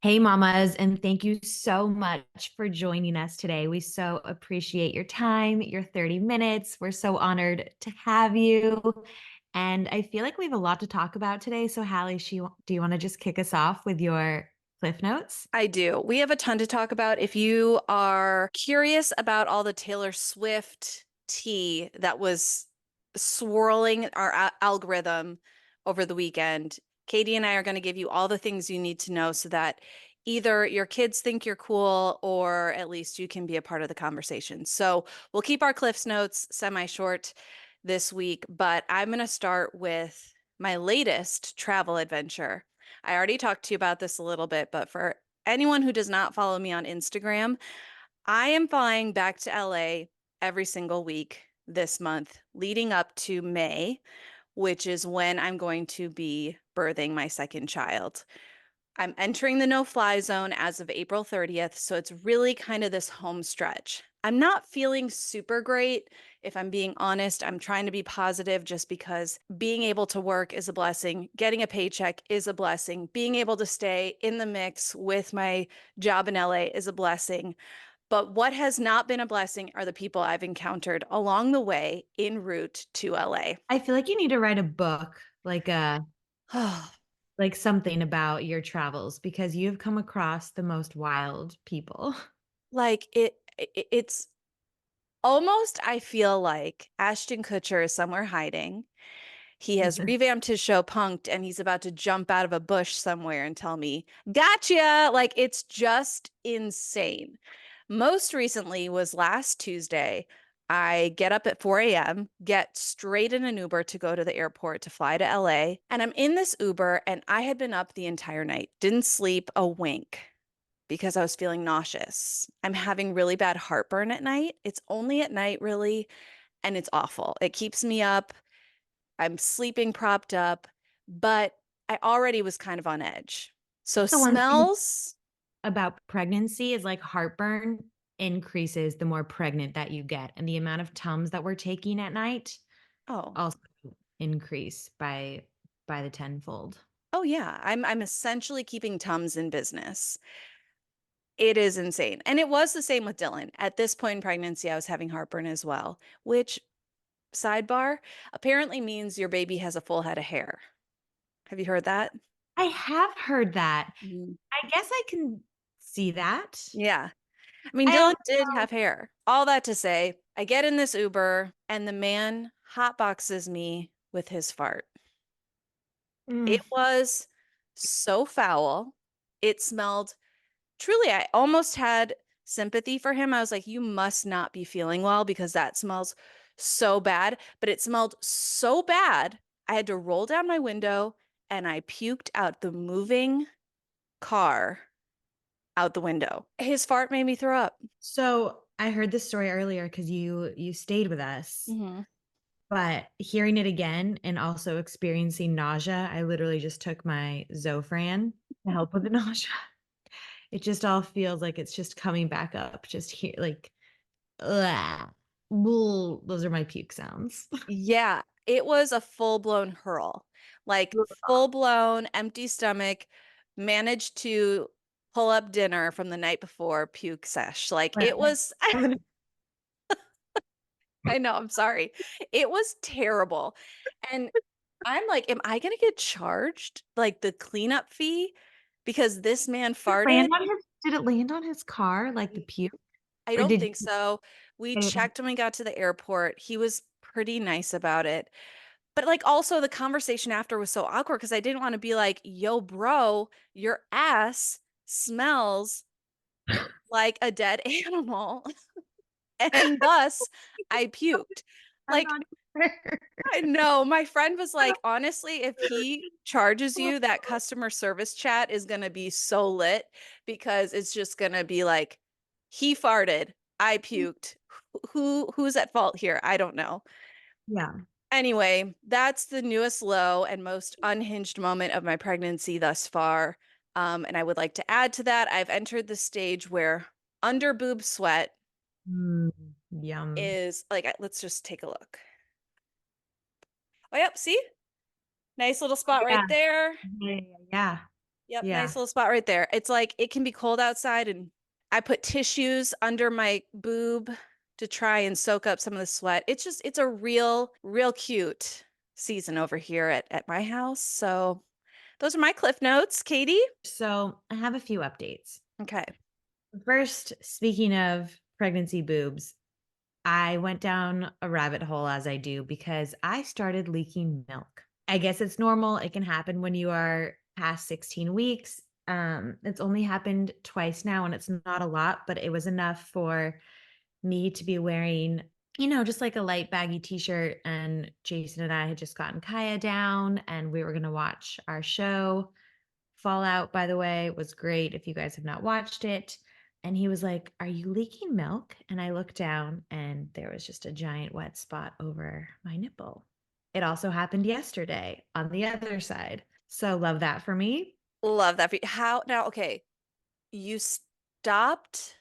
Hey, mamas, and thank you so much for joining us today. We so appreciate your time, your 30 minutes. We're so honored to have you. And I feel like we have a lot to talk about today. So, Hallie, do you want to just kick us off with your Cliff Notes? I do. We have a ton to talk about. If you are curious about all the Taylor Swift tea that was swirling our algorithm over the weekend, Katie and I are going to give you all the things you need to know so that either your kids think you're cool or at least you can be a part of the conversation. So we'll keep our Cliffs Notes semi-short this week, but I'm going to start with my latest travel adventure. I already talked to you about this a little bit, but for anyone who does not follow me on Instagram, I am flying back to LA every single week this month, leading up to May, which is when I'm going to be birthing my second child. I'm entering the no-fly zone as of April 30th, so it's really kind of this home stretch. I'm not feeling super great. If I'm being honest, I'm trying to be positive just because being able to work is a blessing. Getting a paycheck is a blessing. Being able to stay in the mix with my job in LA is a blessing. But what has not been a blessing are the people I've encountered along the way en route to LA. I feel like you need to write a book, like something about your travels, because you've come across the most wild people. It's almost, I feel like Ashton Kutcher is somewhere hiding. He has revamped his show Punked and he's about to jump out of a bush somewhere and tell me, gotcha. Like it's just insane. Most recently was last Tuesday. I get up at 4 a.m., get straight in an Uber to go to the airport to fly to LA. And I'm in this Uber and I had been up the entire night, didn't sleep a wink because I was feeling nauseous. I'm having really bad heartburn at night. It's only at night, really, and it's awful. It keeps me up. I'm sleeping propped up, but I already was kind of on edge. So The one thing smells, about pregnancy is like heartburn increases the more pregnant that you get, and the amount of Tums that we're taking at night oh, also increase by the tenfold. oh yeah, I'm essentially keeping Tums in business. It is insane. And it was the same with Dylan. At this point in pregnancy, I was having heartburn as well, which sidebar apparently means your baby has a full head of hair. Have you heard that? I have heard that. Mhm. I guess I can see that. Yeah. I mean, I Dylan also did have hair. All that to say, I get in this Uber and the man hotboxes me with his fart. mm, It was so foul. It smelled truly, I almost had sympathy for him. I was like, you must not be feeling well because that smells so bad. But it smelled so bad, I had to roll down my window and I puked out the moving car out the window. His fart made me throw up. so I heard this story earlier because you stayed with us, Mhm. but hearing it again and also experiencing nausea, I literally just took my Zofran to help with the nausea. It just all feels like it's just coming back up. Just here, like, ugh. Those are my puke sounds. Yeah, it was a full-blown hurl. Like full-blown empty stomach, managed to pull up dinner from the night before puke sesh. Like it was I know, I'm sorry. It was terrible. And I'm like, am I gonna get charged like the cleanup fee because this man farted? Did it land on his car like the puke? I Or don't did think so. We it checked when we got to the airport. He was pretty nice about it. But like also the conversation after was so awkward because I didn't want to be like, yo, bro, your ass smells like a dead animal. And thus I puked. I'm Like not sure. I know. My friend was like, honestly, if he charges you, that customer service chat is going to be so lit because it's just going to be like, he farted, I puked. Who's at fault here? I don't know. Yeah. Anyway, that's the newest low and most unhinged moment of my pregnancy thus far. And I would like to add to that, I've entered the stage where under boob sweat Mm, yum. is like, let's just take a look. Oh, yep. See? Nice little spot Yeah. right there. Yeah. Yeah. Yep, Yeah. nice little spot right there. It's like it can be cold outside, and I put tissues under my boob to try and soak up some of the sweat. It's a real cute season over here at my house. So those are my cliff notes, Katie. So I have a few updates. Okay. First, speaking of pregnancy boobs, I went down a rabbit hole as I do because I started leaking milk. I guess it's normal. It can happen when you are past 16 weeks. It's only happened twice now and it's not a lot, but it was enough for me to be wearing, just like a light baggy t-shirt. And Jason and I had just gotten Kaya down and we were going to watch our show. Fallout, by the way, was great if you guys have not watched it. And he was like, "Are you leaking milk?" And I looked down and there was just a giant wet spot over my nipple. It also happened yesterday on the other side. So love that for me. Love that. How now, okay. You stopped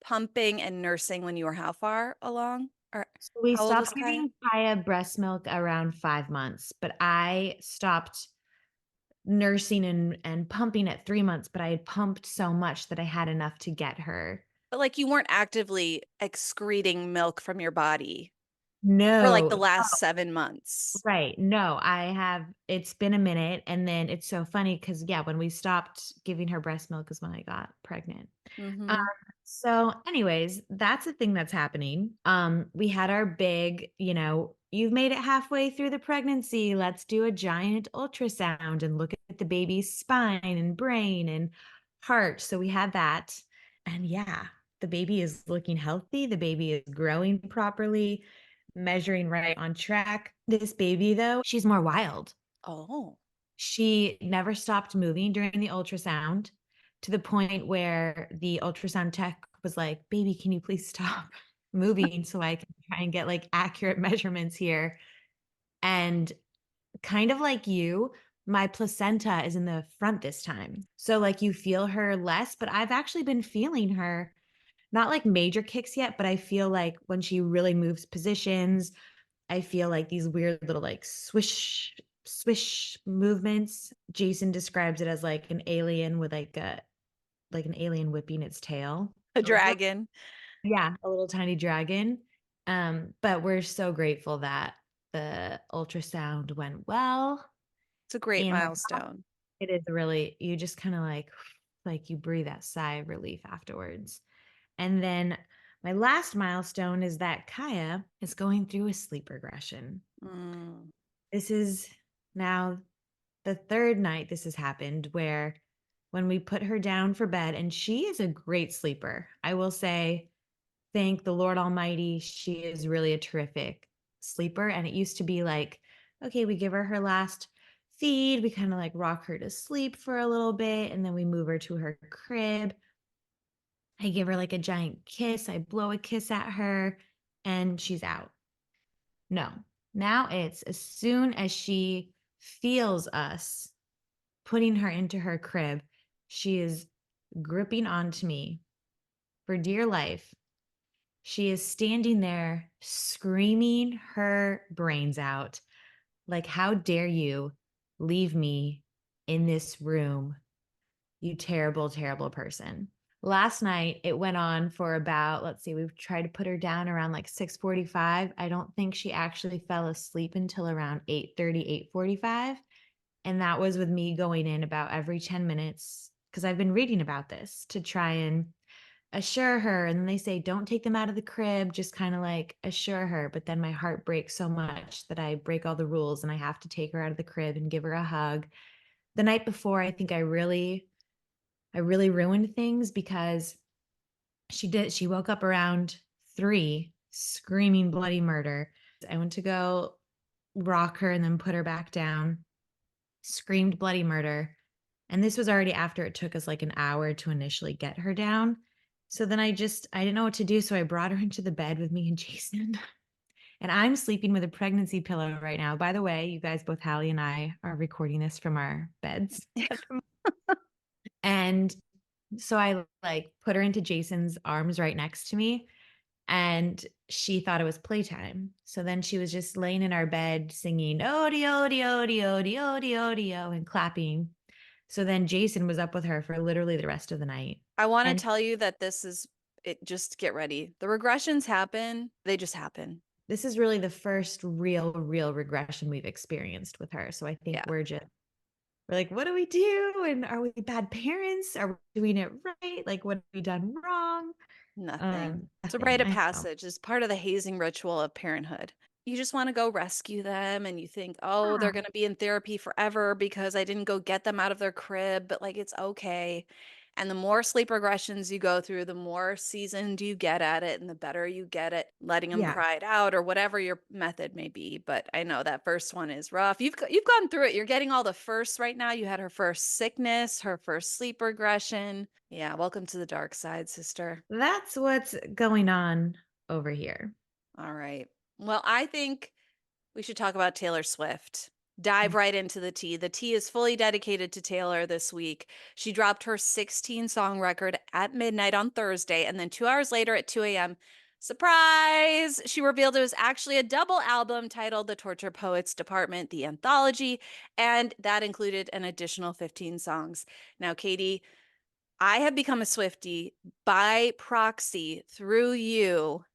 pumping and nursing when you were how far along? Or So we how old stopped was Kaya? giving Kaya breast milk around 5 months, but I stopped nursing and pumping at 3 months, but I had pumped so much that I had enough to get her. But like you weren't actively excreting milk from your body for like the No. last 7 months. Right. No, it's been a minute. And then it's so funny because, yeah, when we stopped giving her breast milk is when I got pregnant. Um, Mm-hmm. so, anyways, that's a thing that's happening. We had our big, you've made it halfway through the pregnancy. Let's do a giant ultrasound and look at the baby's spine and brain and heart. So, we had that. And yeah, the baby is looking healthy. The baby is growing properly, measuring right on track. This baby, though, she's more wild. Oh. She never stopped moving during the ultrasound to the point where the ultrasound tech was like, "Baby, can you please stop moving so I can try and get like accurate measurements here?" And kind of like you, my placenta is in the front this time. So like you feel her less, but I've actually been feeling her not like major kicks yet, but I feel like when she really moves positions, I feel like these weird little like swish movements. Jason describes it as like an alien with like an alien whipping its tail. A So it's dragon. yeah, a little tiny dragon. But we're so grateful that the ultrasound went well. It's a great And milestone. it is really you just kind of like you breathe that sigh of relief afterwards. And then my last milestone is that Kaya is going through a sleep regression. Mm. This is now the third night this has happened where when we put her down for bed, and she is a great sleeper. I will say, thank the Lord Almighty, she is really a terrific sleeper. And it used to be like, okay, we give her her last feed, we kind of like rock her to sleep for a little bit, and then we move her to her crib. I give her like a giant kiss, I blow a kiss at her, and she's out. No. Now it's as soon as she feels us putting her into her crib, she is gripping onto me for dear life. She is standing there screaming her brains out. Like, how dare you leave me in this room, you terrible, terrible person. Last night it went on for about, let's see, we've tried to put her down around like 6:45. I don't think she actually fell asleep until around 8:30, 8:45. And that was with me going in about every 10 minutes because I've been reading about this to try and assure her. And then they say, don't take them out of the crib, just kind of like assure her. But then my heart breaks so much that I break all the rules and I have to take her out of the crib and give her a hug. The night before, I think I really ruined things because she woke up around 3 screaming bloody murder. I went to go rock her and then put her back down, screamed bloody murder. And this was already after it took us like an hour to initially get her down. So then I didn't know what to do. So I brought her into the bed with me and Jason. And I'm sleeping with a pregnancy pillow right now. By the way, you guys, both Hallie and I are recording this from our beds. And so I like put her into Jason's arms right next to me and she thought it was playtime. So then she was just laying in our bed singing odie odie odie odie odie odie and clapping. So then Jason was up with her for literally the rest of the night. I want to And tell you that this is it. Just get ready. The regressions happen. They just happen. this is really the first real regression we've experienced with her. So I think Yeah, we're like, what do we do? And are we bad parents? Are we doing it right? Like, what have we done wrong? nothing. It's a rite Nothing. of I know. passage. It's part of the hazing ritual of parenthood. You just want to go rescue them and you think, oh, they're Yeah. going to be in therapy forever because I didn't go get them out of their crib, but like it's okay. And the more sleep regressions you go through, the more seasoned you get at it and the better you get at letting them Yeah. cry it out or whatever your method may be. But I know that first one is rough. You've gone through it. You're getting all the firsts right now. You had her first sickness, her first sleep regression. Yeah, welcome to the dark side, sister. That's what's going on over here. All right. Well, I think we should talk about Taylor Swift. Dive right into the tea. The tea is fully dedicated to Taylor this week. She dropped her 16 song record at midnight on Thursday, and then 2 hours later at 2 a.m., surprise! She revealed it was actually a double album titled The Torture Poets Department, The Anthology, and that included an additional 15 songs. Now, Katie, I have become a Swiftie by proxy through you Ah,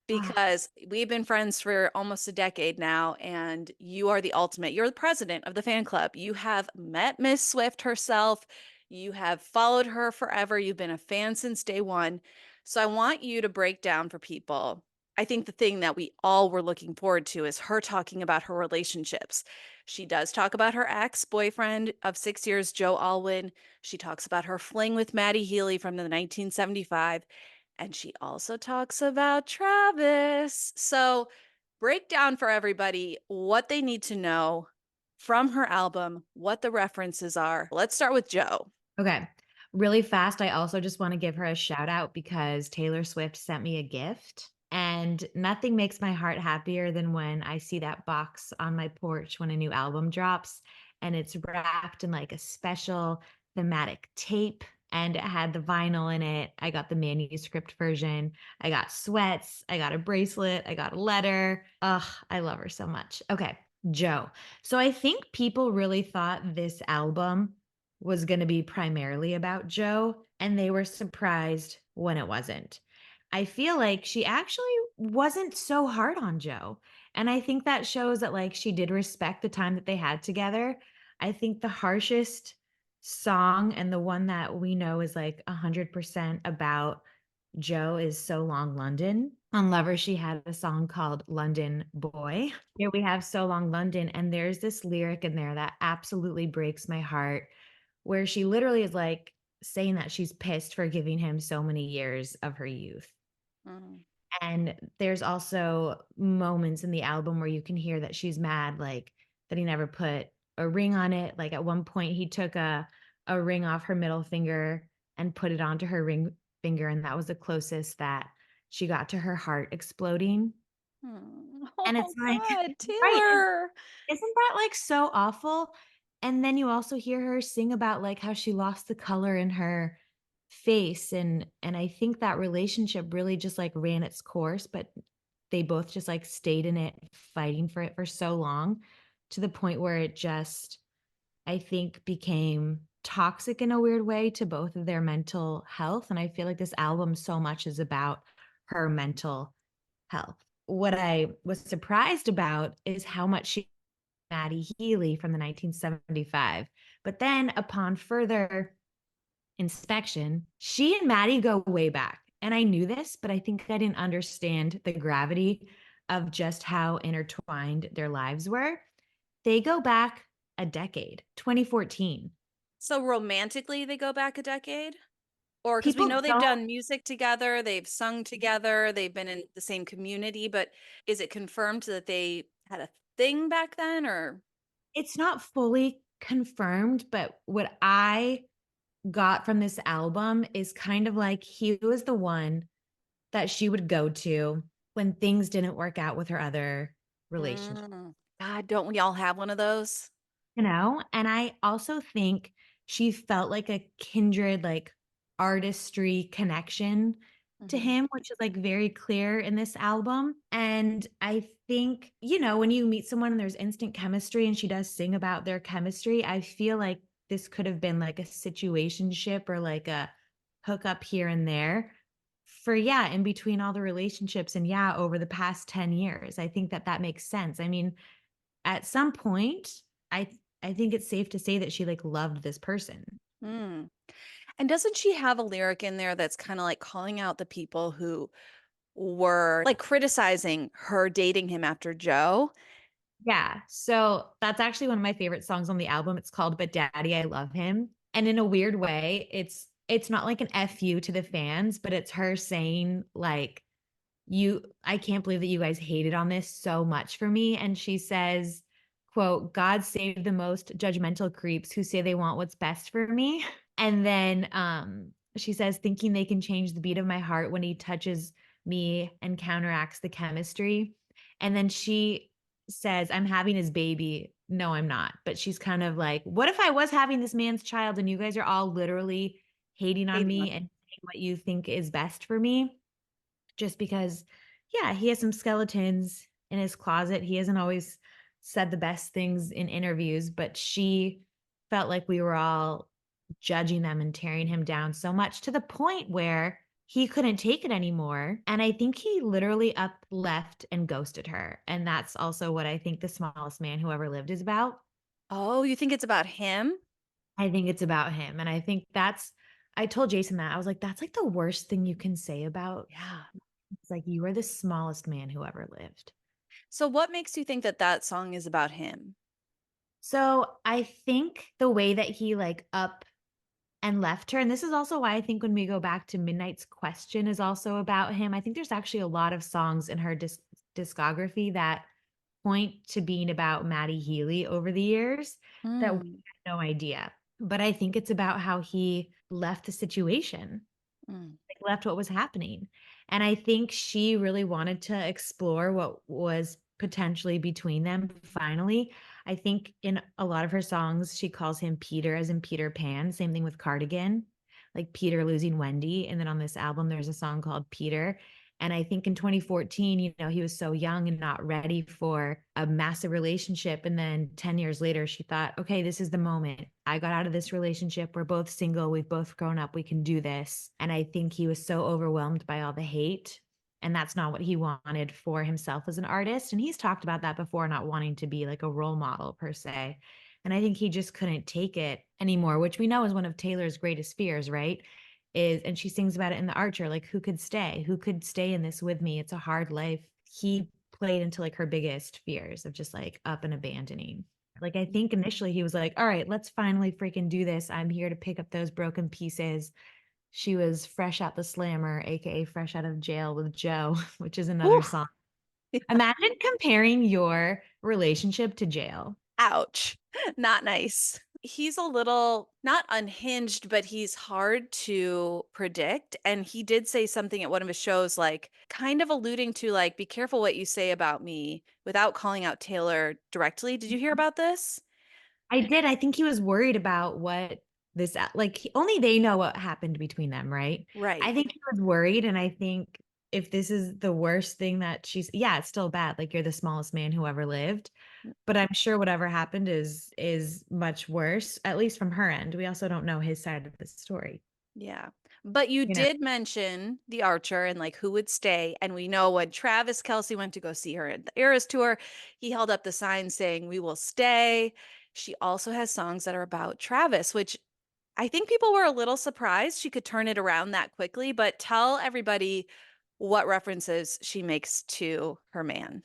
because we've been friends for almost a decade now, and you are the ultimate. You're the president of the fan club. You have met Miss Swift herself. You have followed her forever. You've been a fan since day one. So I want you to break down for people. I think the thing that we all were looking forward to is her talking about her relationships. She does talk about her ex-boyfriend of 6 years, Joe Alwyn. She talks about her fling with Matty Healy from the 1975. And she also talks about Travis. So, break down for everybody what they need to know from her album, what the references are. Let's start with Joe. okay. Really fast, I also just want to give her a shout out because Taylor Swift sent me a gift. And nothing makes my heart happier than when I see that box on my porch when a new album drops and it's wrapped in like a special thematic tape and it had the vinyl in it. I got the manuscript version. I got sweats. I got a bracelet. I got a letter. Ugh, I love her so much. Okay, Joe. So I think people really thought this album was going to be primarily about Joe, and they were surprised when it wasn't. I feel like she actually wasn't so hard on Joe. And I think that shows that like she did respect the time that they had together. I think the harshest song and the one that we know is like 100% about Joe is So Long London. On Lover, she had a song called London Boy. Here we have So Long London, and there's this lyric in there that absolutely breaks my heart where she literally is like saying that she's pissed for giving him so many years of her youth. Mm. And there's also moments in the album where you can hear that she's mad, like that he never put a ring on it. Like at one point, he took a ring off her middle finger and put it onto her ring finger, and that was the closest that she got to her heart exploding. Mm. And it's Oh like, God, right? Taylor. Isn't that like so awful? And then you also hear her sing about like how she lost the color in her face and I think that relationship really just like ran its course, but they both just like stayed in it fighting for it for so long to the point where it just I think became toxic in a weird way to both of their mental health and I feel like this album so much is about her mental health. What I was surprised about is how much she Matty Healy from the 1975. But then upon further inspection, she and Matty go way back. And I knew this, but I think I didn't understand the gravity of just how intertwined their lives were. They go back a decade, 2014. So romantically, they go back a decade? Or because we People know they've don't, done music together, they've sung together, they've been in the same community, but is it confirmed that they had a thing back then or? it's not fully confirmed, but what I got from this album is kind of like he was the one that she would go to when things didn't work out with her other relationship, God, don't we all have one of those? you know? And I also think she felt like a kindred, like artistry connection to Mhm. him, which is like very clear in this album. And I think, you know, when you meet someone and there's instant chemistry and she does sing about their chemistry, I feel like this could have been like a situationship or like a hookup here and there for, yeah, in between all the relationships and, yeah, over the past 10 years. I think that that makes sense. I mean, at some point, I I think it's safe to say that she like loved this person. Mm. And doesn't she have a lyric in there that's kind of like calling out the people who were like criticizing her dating him after Joe? Yeah. So that's actually one of my favorite songs on the album. It's called But Daddy, I Love Him. And in a weird way, it's not like an FU to the fans, but it's her saying like, you I can't believe that you guys hated on this so much for me. And she says, quote, God save the most judgmental creeps who say they want what's best for me. And then she says, thinking they can change the beat of my heart when he touches me and counteracts the chemistry. And then she says, I'm having his baby. No, I'm not. But she's kind of like, what if I was having this man's child and you guys are all literally hating on Hating on- me and saying what you think is best for me? Just because, yeah, he has some skeletons in his closet. He hasn't always said the best things in interviews, but she felt like we were all judging them and tearing him down so much to the point where he couldn't take it anymore. And I think he literally up left and ghosted her. And that's also what I think The Smallest Man Who Ever Lived is about. Oh, you think it's about him? I think it's about him. And I think that's, I told Jason that. I was like, that's like the worst thing you can say about, Yeah. it's like you were the smallest man who ever lived. So what makes you think that that song is about him? So I think the way that he like up and left her, and this is also why I think when we go back to Midnight's Question is also about him. I think there's actually a lot of songs in her discography that point to being about Matty Healy over the years that we Mm, had no idea. But I think it's about how he left the situation, mm, like left what was happening. And I think she really wanted to explore what was potentially between them finally. I think in a lot of her songs, she calls him Peter, as in Peter Pan. Same thing with Cardigan, like Peter losing Wendy. And then on this album, there's a song called Peter. And I think in 2014, he was so young and not ready for a massive relationship. And then 10 years later, she thought, okay, this is the moment. I got out of this relationship. We're both single. We've both grown up. We can do this. And I think he was so overwhelmed by all the hate. And that's not what he wanted for himself as an artist. And he's talked about that before, not wanting to be like a role model per se. And I think he just couldn't take it anymore, which we know is one of Taylor's greatest fears, right? Is, and she sings about it in The Archer, like, who could stay? Who could stay in this with me? It's a hard life. He played into like her biggest fears of just like up and abandoning. Like, I think initially he was like, all right, let's finally freaking do this. I'm here to pick up those broken pieces. She was fresh out the slammer, aka fresh out of jail with Joe, which is another whew, song. Imagine comparing your relationship to jail. ouch. Not nice. He's a little not unhinged, but he's hard to predict. And he did say something at one of his shows, like kind of alluding to like, be careful what you say about me without calling out Taylor directly. Did you hear about this? I did. I think he was worried about what this, like, only they know what happened between them, right? I Right. think he was worried. And I think if this is the worst thing that she's, yeah, it's still bad. Like, you're the smallest man who ever lived. But I'm sure whatever happened is much worse, at least from her end. We also don't know his side of the story, Yeah. But you you know. did mention The Archer and like who would stay. And we know when Travis Kelce went to go see her at the Eras tour, he held up the sign saying, "We will stay." She also has songs that are about Travis, which I think people were a little surprised she could turn it around that quickly. But tell everybody what references she makes to her man.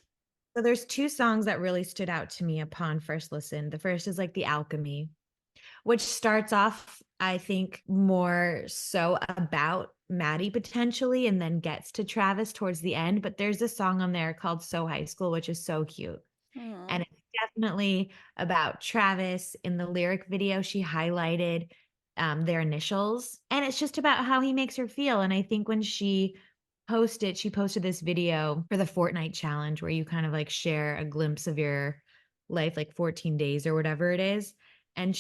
So there's two songs that really stood out to me upon first listen. The first is like The Alchemy, which starts off, I think, more so about Maddie potentially and then gets to Travis towards the end. But there's a song on there called So High School, which is so cute. And Oh. it's definitely about Travis. In the lyric video, she highlighted their initials. And it's just about how he makes her feel. And I think when she posted this video for the Fortnite challenge where you kind of like share a glimpse of your life, like 14 days or whatever it is. And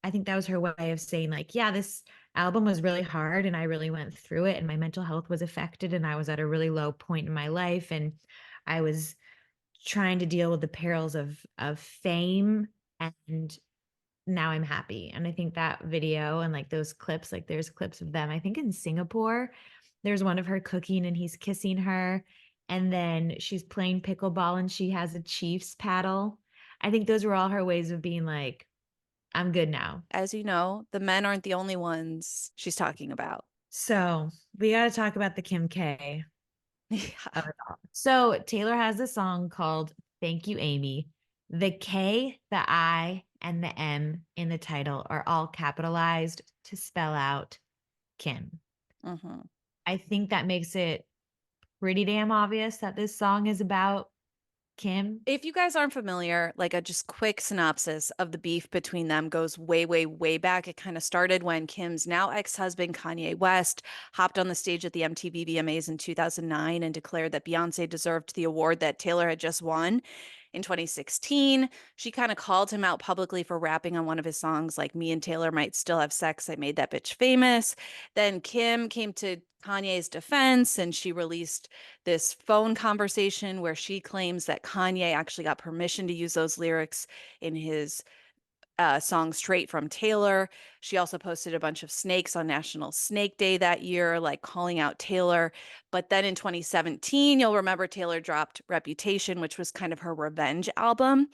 I think that was her way of saying, like, yeah, this album was really hard and I really went through it and my mental health was affected and I was at a really low point in my life and I was trying to deal with the perils of fame and Now I'm happy. And I think that video and like those clips, like there's clips of them, I think in Singapore, there's one of her cooking and he's kissing her. And then she's playing pickleball and she has a Chiefs paddle. I think those were all her ways of being like, I'm good now. As you know, the men aren't the only ones she's talking about. So we got to talk about the Kim K Yeah. of it all. So Taylor has a song called Thank You, Amy. The K, the I, and the M in the title are all capitalized to spell out Kim. Mhm. I think that makes it pretty damn obvious that this song is about Kim. If you guys aren't familiar, like a just quick synopsis of the beef between them goes way, way, way back. It kind of started when Kim's now ex-husband, Kanye West, hopped on the stage at the MTV VMAs in 2009 and declared that Beyonce deserved the award that Taylor had just won. In 2016, she kind of called him out publicly for rapping on one of his songs, like Me and Taylor Might Still Have Sex. I Made That Bitch Famous. Then Kim came to Kanye's defense and she released this phone conversation where she claims that Kanye actually got permission to use those lyrics in his song Straight from Taylor. She also posted a bunch of snakes on National Snake Day that year, like calling out Taylor. But then in 2017, you'll remember Taylor dropped Reputation, which was kind of her revenge album.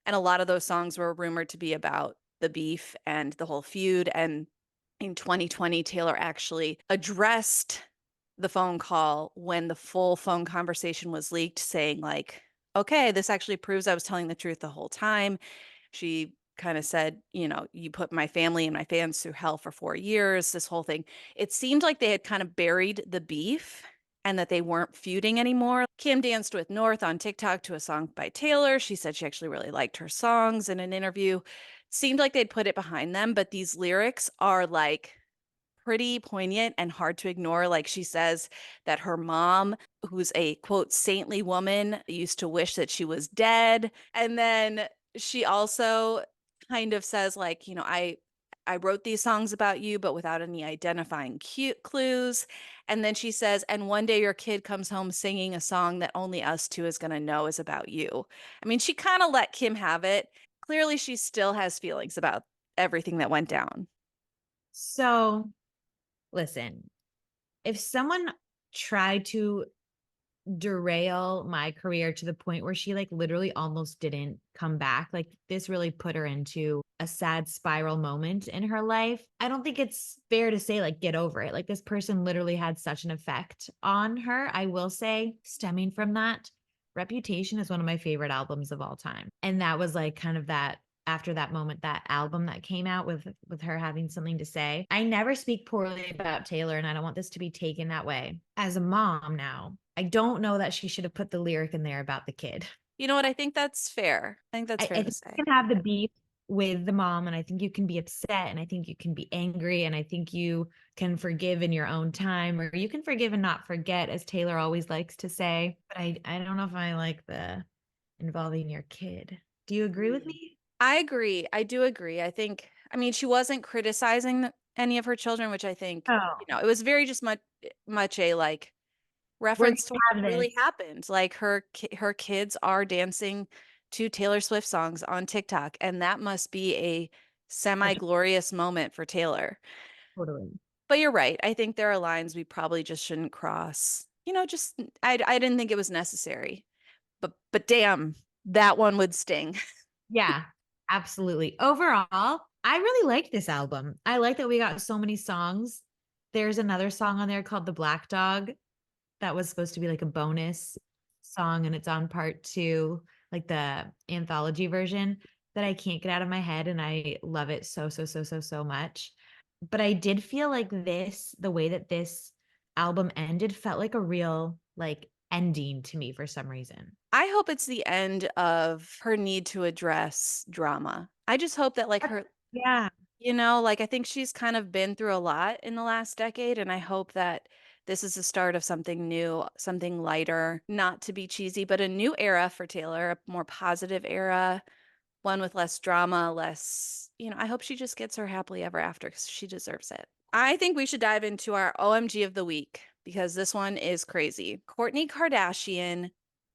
And a lot of those songs were rumored to be about the beef and the whole feud. And in 2020, Taylor actually addressed the phone call when the full phone conversation was leaked, saying, like, okay, this actually proves I was telling the truth the whole time. She kind of said, you know, you put my family and my fans through hell for 4 years, this whole thing. It seemed like they had kind of buried the beef and that they weren't feuding anymore. Kim danced with North on TikTok to a song by Taylor. She said she actually really liked her songs in an interview. Seemed like they'd put it behind them, but these lyrics are like pretty poignant and hard to ignore. Like she says that her mom, who's a quote saintly woman, used to wish that she was dead. And then she also kind of says like, you know, I wrote these songs about you, but without any identifying clues. And then she says, and one day your kid comes home singing a song that only us two is going to know is about you. I mean, she kind of let Kim have it. Clearly, she still has feelings about everything that went down. So listen, if someone tried to derail my career to the point where she like literally almost didn't come back. Like this really put her into a sad spiral moment in her life. I don't think it's fair to say like get over it. Like this person literally had such an effect on her. I will say stemming from that, Reputation is one of my favorite albums of all time. And that was like kind of that after that moment, that album that came out with her having something to say. I never speak poorly about Taylor and I don't want this to be taken that way. As a mom now, I don't know that she should have put the lyric in there about the kid. You know what? I think that's fair. I think that's I fair to think you say. can have the beef with the mom, and I think you can be upset, and I think you can be angry, and I think you can forgive in your own time, or you can forgive and not forget, as Taylor always likes to say. But I don't know if I like the involving your kid. Do you agree with me? I agree. I do agree. I think, I mean, she wasn't criticizing any of her children, which I think, Oh, you know, it was very just much a like we're reference to gonna what have this. really happened. Like her kids are dancing to Taylor Swift songs on TikTok, and that must be a Such a semi-glorious moment for Taylor. totally. But you're right. I think there are lines we probably just shouldn't cross. You know, just I didn't think it was necessary. But damn, that one would sting. Yeah, absolutely. Overall, I really like this album. I like that we got so many songs. There's another song on there called The Black Dog that was supposed to be like a bonus song, and it's on part two, like the anthology version that I can't get out of my head. And I love it so, so, so, so, so much. But I did feel like this, the way that this album ended, felt like a real like ending to me for some reason. I hope it's the end of her need to address drama. I just hope that like her, Yeah. you know, like I think she's kind of been through a lot in the last decade, and I hope that this is the start of something new, something lighter, not to be cheesy, but a new era for Taylor, a more positive era, one with less drama, less, you know, I hope she just gets her happily ever after because she deserves it. I think we should dive into our OMG of the week because this one is crazy. Kourtney Kardashian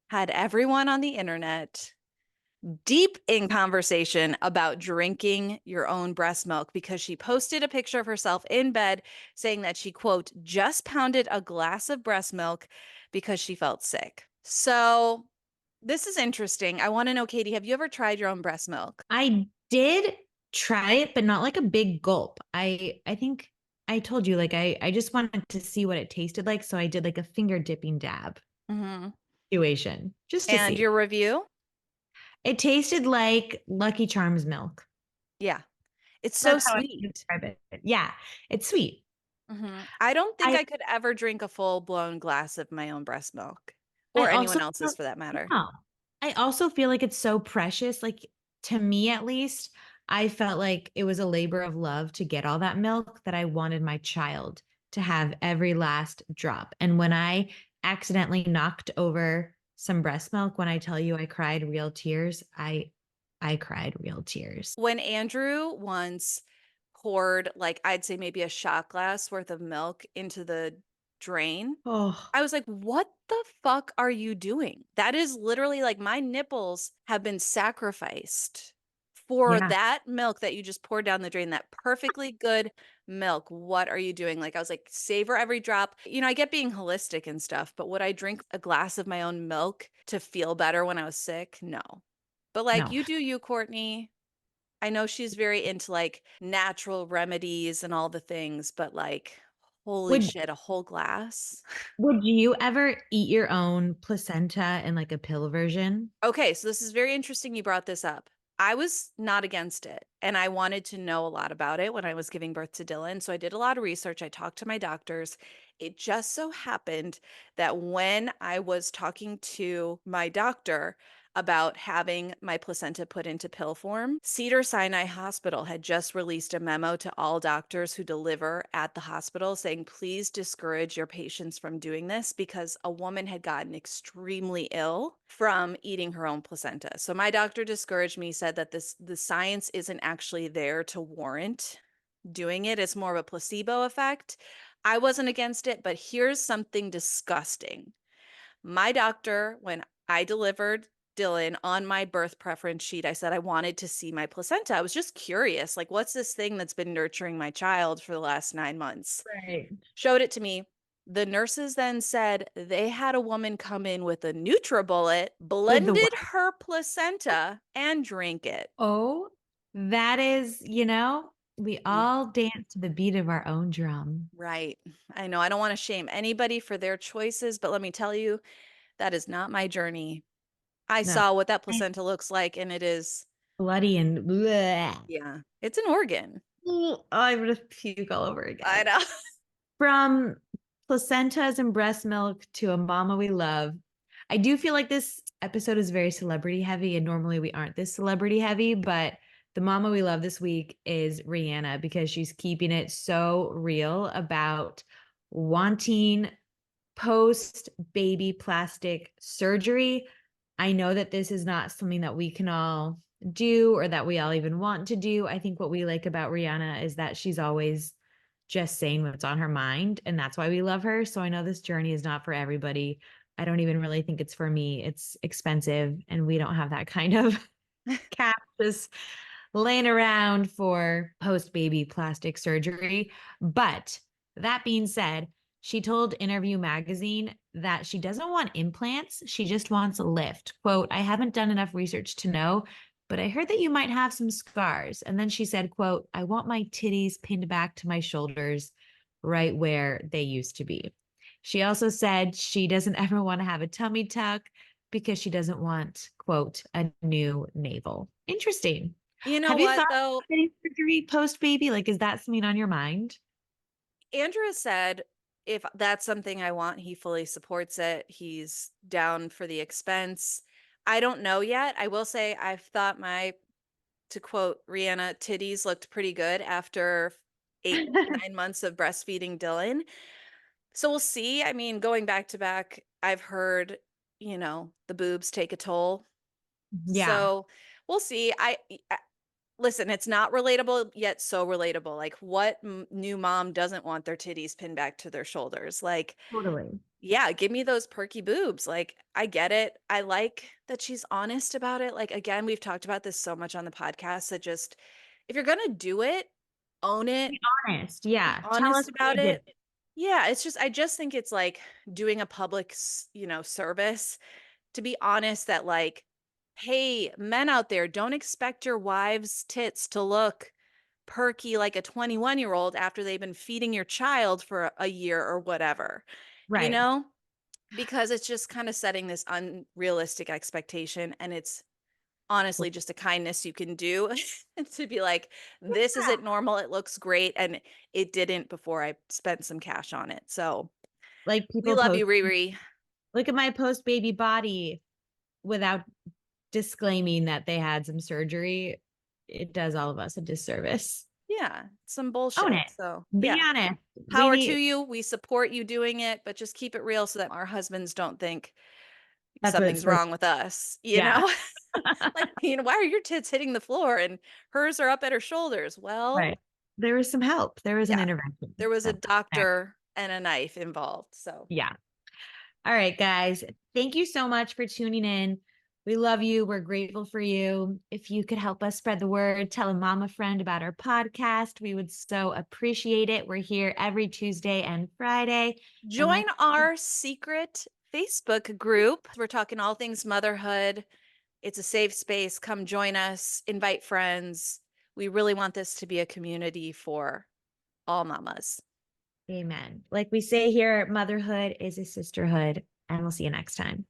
had everyone on the internet deep in conversation about drinking your own breast milk because she posted a picture of herself in bed saying that she, quote, just pounded a glass of breast milk because she felt sick. So this is interesting. I want to know, Katie, have you ever tried your own breast milk? I did try it, but not like a big gulp. I think I told you like I just wanted to see what it tasted like, so I did like a finger dipping dab Mm-hmm. situation just to And see. your review? It tasted like Lucky Charms milk. Yeah, it's so That's how I sweet. describe it. Yeah, it's sweet. I don't think I I could ever drink a full-blown glass of my own breast milk I or also anyone else's for that matter. no. I also feel like it's so precious. Like to me at least, I felt like it was a labor of love to get all that milk that I wanted my child to have every last drop. And when I accidentally knocked over some breast milk, when I tell you I cried real tears, I cried real tears. When Andrew once poured, like, I'd say maybe a shot glass worth of milk into the drain, Oh, I was like, what the fuck are you doing? That is literally like my nipples have been sacrificed for yeah. that milk that you just poured down the drain, that perfectly good milk. What are you doing? Like, I was like, savor every drop. You know, I get being holistic and stuff, but would I drink a glass of my own milk to feel better when I was sick? No. But like, No. you do you, Kourtney. I know she's very into like natural remedies and all the things, but like, holy Would shit, a whole glass. would you ever eat your own placenta in like a pill version? Okay, so this is very interesting you brought this up. I was not against it, and I wanted to know a lot about it when I was giving birth to Dylan. So I did a lot of research. I talked to my doctors. It just so happened that when I was talking to my doctor about having my placenta put into pill form, Cedar-Sinai Hospital had just released a memo to all doctors who deliver at the hospital saying, please discourage your patients from doing this because a woman had gotten extremely ill from eating her own placenta. So my doctor discouraged me, said that the science isn't actually there to warrant doing it. It's more of a placebo effect. I wasn't against it, but here's something disgusting. My doctor, when I delivered Dylan on my birth preference sheet, I said I wanted to see my placenta. I was just curious, like, what's this thing that's been nurturing my child for the last 9 months? Right. Showed it to me. The nurses then said they had a woman come in with a NutriBullet, With the blended her placenta, and drink it. Oh, that is, we Yeah. all dance to the beat of our own drum. Right. I know I don't want to shame anybody for their choices, but let me tell you, that is not my journey. I No, saw what that it's placenta looks like, and it is, bloody and bleh. yeah, it's an organ. Oh, I would have puke all over I again. know. From placentas and breast milk to a mama we love. I do feel like this episode is very celebrity heavy, and normally we aren't this celebrity heavy, but the mama we love this week is Rihanna because she's keeping it so real about wanting post baby plastic surgery. I know that this is not something that we can all do or that we all even want to do. I think what we like about Rihanna is that she's always just saying what's on her mind. And that's why we love her. So I know this journey is not for everybody. I don't even really think it's for me. It's expensive and we don't have that kind of cash just laying around for post baby plastic surgery. But that being said, she told Interview Magazine that she doesn't want implants. She just wants a lift. Quote, I haven't done enough research to know, but I heard that you might have some scars. And then she said, quote, I want my titties pinned back to my shoulders right where they used to be. She also said she doesn't ever want to have a tummy tuck because she doesn't want, quote, a new navel. Interesting. You know Have you what, thought though? about getting surgery post baby? Like, is that something on your mind? Andrew said if that's something I want, he fully supports it. He's down for the expense. I don't know yet. I will say I've thought to quote Rihanna, titties looked pretty good after 8 to 9 months of breastfeeding Dylan. So we'll see. I mean, going back to back, I've heard, the boobs take a toll. Yeah, So we'll see. Listen, it's not relatable yet so relatable. Like what new mom doesn't want their titties pinned back to their shoulders? Like, totally. yeah, give me those perky boobs. Like, I get it. I like that she's honest about it. Like, again, we've talked about this so much on the podcast that just, if you're going to do it, own it, Be honest. be Yeah. Tell us honest why about you did it. it. Yeah, it's just, I just think it's like doing a public, service to be honest that, like, hey, men out there, don't expect your wives' tits to look perky like a 21-year-old after they've been feeding your child for a year or whatever, you Right. know? Because it's just kind of setting this unrealistic expectation. And it's honestly just a kindness you can do to be like, this Yeah. isn't normal. It looks great. And it didn't before I spent some cash on it. So Like we people love post, you, Riri. look at my post baby body without disclaiming that they had some surgery. It does all of us a disservice. Yeah, some Own bullshit. it. So Be yeah, honest. We power to need, you. We support you doing it, but just keep it real so that our husbands don't think that's what it's something's supposed wrong with us, you Yeah. know? Like, why are your tits hitting the floor and hers are up at her shoulders? Well, Right. There was some help. There was an yeah, intervention. there was a That, doctor and a knife involved. So, yeah. All right, guys. Thank you so much for tuning in. We love you. We're grateful for you. If you could help us spread the word, tell a mama friend about our podcast, we would so appreciate it. We're here every Tuesday and Friday. And join like, our secret Facebook group. We're talking all things motherhood. It's a safe space. Come join us, invite friends. We really want this to be a community for all mamas. amen. Like we say here, motherhood is a sisterhood. And we'll see you next time.